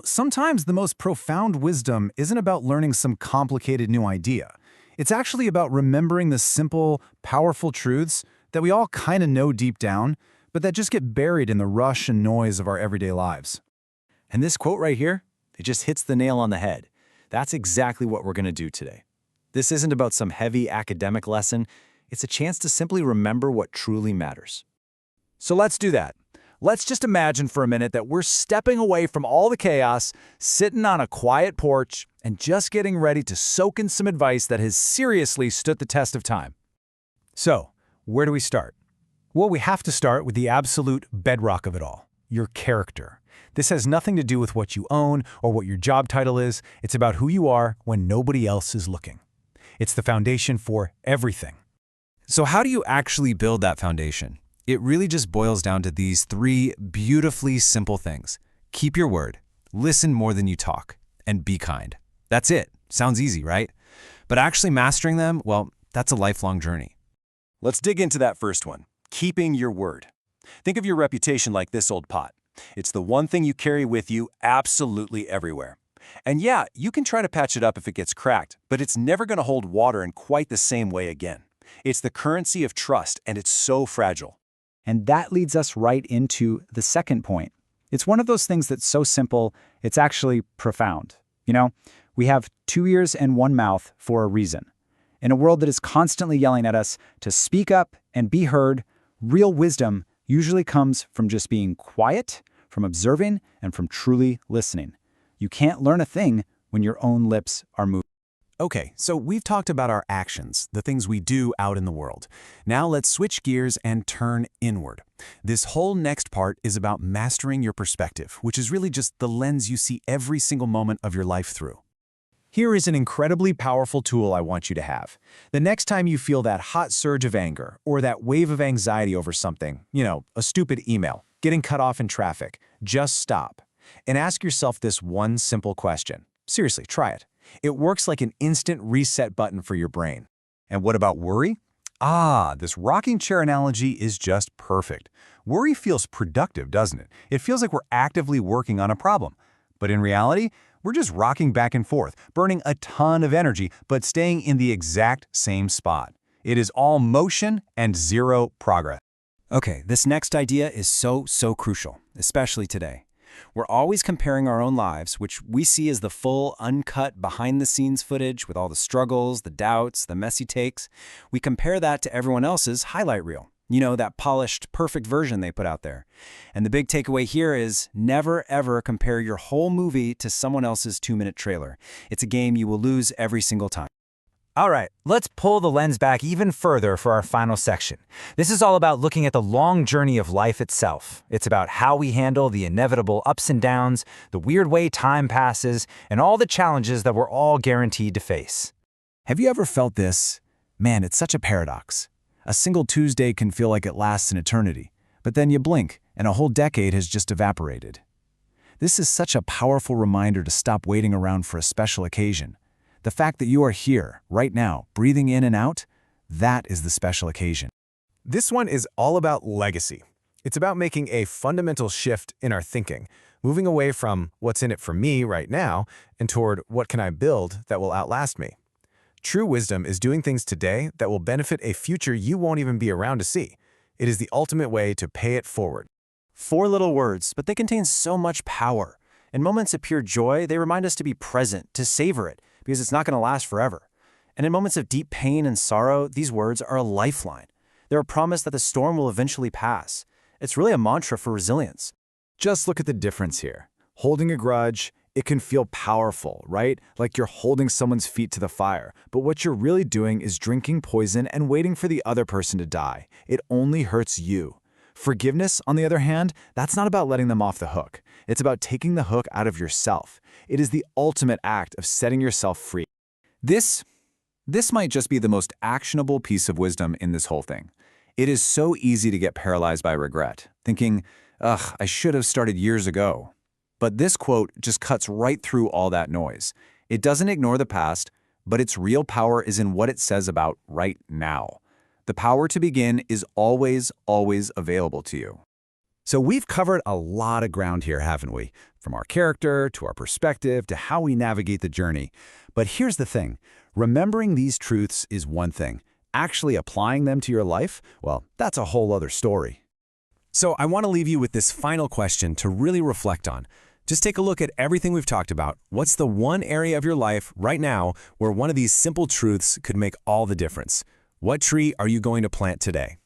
Sometimes the most profound wisdom isn't about learning some complicated new idea. It's actually about remembering the simple, powerful truths that we all kind of know deep down, but that just get buried in the rush and noise of our everyday lives. And this quote right here, it just hits the nail on the head. That's exactly what we're going to do today. This isn't about some heavy academic lesson. It's a chance to simply remember what truly matters. So let's do that. Let's just imagine for a minute that we're stepping away from all the chaos, sitting on a quiet porch, and just getting ready to soak in some advice that has seriously stood the test of time. So, where do we start? Well, we have to start with the absolute bedrock of it all, your character. This has nothing to do with what you own or what your job title is. It's about who you are when nobody else is looking. It's the foundation for everything. So how do you actually build that foundation? It really just boils down to these three beautifully simple things. Keep your word, listen more than you talk, and be kind. That's it. Sounds easy, right? But actually mastering them, well, that's a lifelong journey. Let's dig into that first one, keeping your word. Think of your reputation like this old pot. It's the one thing you carry with you absolutely everywhere. And yeah, you can try to patch it up if it gets cracked, but it's never going to hold water in quite the same way again. It's the currency of trust, and it's so fragile. And that leads us right into the second point. It's one of those things that's so simple, it's actually profound. We have 2 ears and 1 mouth for a reason. In a world that is constantly yelling at us to speak up and be heard, real wisdom usually comes from just being quiet, from observing, and from truly listening. You can't learn a thing when your own lips are moving. Okay, so we've talked about our actions, the things we do out in the world. Now let's switch gears and turn inward. This whole next part is about mastering your perspective, which is really just the lens you see every single moment of your life through. Here is an incredibly powerful tool I want you to have. The next time you feel that hot surge of anger or that wave of anxiety over something, a stupid email, getting cut off in traffic, just stop and ask yourself this one simple question. Seriously, try it. It works like an instant reset button for your brain. And what about worry? This rocking chair analogy is just perfect. Worry feels productive, doesn't it? It feels like we're actively working on a problem. But in reality, we're just rocking back and forth, burning a ton of energy, but staying in the exact same spot. It is all motion and zero progress. Okay, this next idea is so crucial, especially today. We're always comparing our own lives, which we see as the full, uncut, behind-the-scenes footage with all the struggles, the doubts, the messy takes. We compare that to everyone else's highlight reel. That polished, perfect version they put out there. And the big takeaway here is never, ever compare your whole movie to someone else's 2-minute trailer. It's a game you will lose every single time. All right, let's pull the lens back even further for our final section. This is all about looking at the long journey of life itself. It's about how we handle the inevitable ups and downs, the weird way time passes, and all the challenges that we're all guaranteed to face. Have you ever felt this? Man, it's such a paradox. A single Tuesday can feel like it lasts an eternity, but then you blink and a whole decade has just evaporated. This is such a powerful reminder to stop waiting around for a special occasion. The fact that you are here, right now, breathing in and out, that is the special occasion. This one is all about legacy. It's about making a fundamental shift in our thinking, moving away from what's in it for me right now and toward what can I build that will outlast me. True wisdom is doing things today that will benefit a future you won't even be around to see. It is the ultimate way to pay it forward. 4 little words, but they contain so much power. In moments of pure joy, they remind us to be present, to savor it, because it's not going to last forever. And in moments of deep pain and sorrow, these words are a lifeline. They're a promise that the storm will eventually pass. It's really a mantra for resilience. Just look at the difference here. Holding a grudge, it can feel powerful, right? Like you're holding someone's feet to the fire. But what you're really doing is drinking poison and waiting for the other person to die. It only hurts you. Forgiveness, on the other hand, that's not about letting them off the hook. It's about taking the hook out of yourself. It is the ultimate act of setting yourself free. This might just be the most actionable piece of wisdom in this whole thing. It is so easy to get paralyzed by regret, thinking, I should have started years ago. But this quote just cuts right through all that noise. It doesn't ignore the past, but its real power is in what it says about right now. The power to begin is always, always available to you. So we've covered a lot of ground here, haven't we? From our character to our perspective to how we navigate the journey. But here's the thing. Remembering these truths is one thing. Actually applying them to your life, well, that's a whole other story. So I want to leave you with this final question to really reflect on. Just take a look at everything we've talked about. What's the one area of your life right now where one of these simple truths could make all the difference? What tree are you going to plant today?